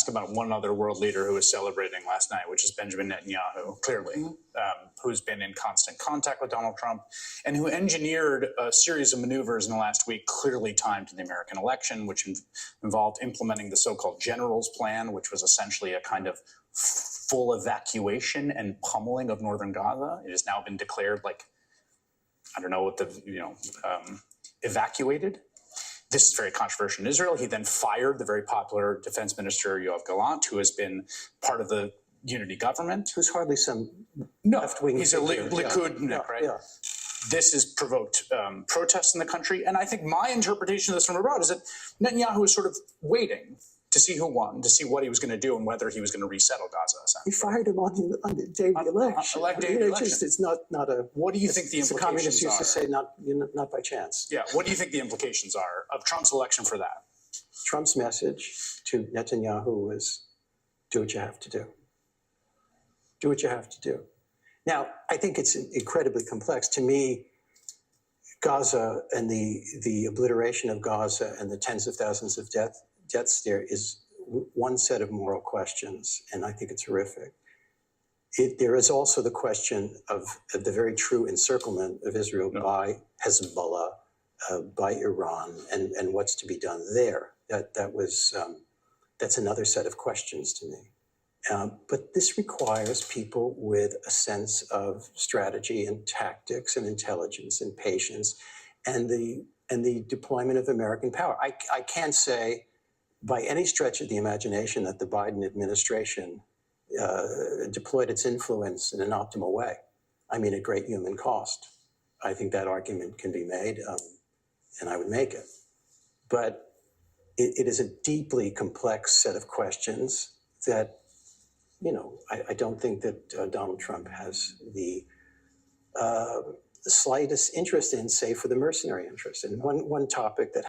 about one other world leader who was celebrating last night, which is Benjamin Netanyahu, clearly, who's been in constant contact with Donald Trump and who engineered a series of maneuvers in the last week clearly timed to the American election, which involved implementing the so-called general's plan, which was essentially a kind of full evacuation and pummeling of northern Gaza. It has now been declared, like, I don't know what evacuated. This is very controversial in Israel. He then fired the very popular defense minister, Yoav Gallant, who has been part of the unity government. Who's hardly some left-wing he's figure. A Likud, right? Yeah. This has provoked protests in the country. And I think my interpretation of this from abroad is that Netanyahu is sort of waiting to see who won, to see what he was going to do and whether he was going to resettle Gaza. He fired him on the day of the election. It's not a... What do you think the implications are? The communists used to say not by chance. Yeah, what do you think the implications are of Trump's election for that? Trump's message to Netanyahu was, do what you have to do. Do what you have to do. Now, I think it's incredibly complex. To me, Gaza and the obliteration of Gaza and the tens of thousands of deaths there is one set of moral questions, and I think it's horrific. There is also the question of the very true encirclement of Israel by Hezbollah, by Iran, and what's to be done there. That's another set of questions to me. But this requires people with a sense of strategy and tactics and intelligence and patience and the deployment of American power. I can't say by any stretch of the imagination that the Biden administration deployed its influence in an optimal way. I mean, at great human cost. I think that argument can be made, and I would make it. But it is a deeply complex set of questions that, I don't think that Donald Trump has the slightest interest in, save for the mercenary interest. And one topic that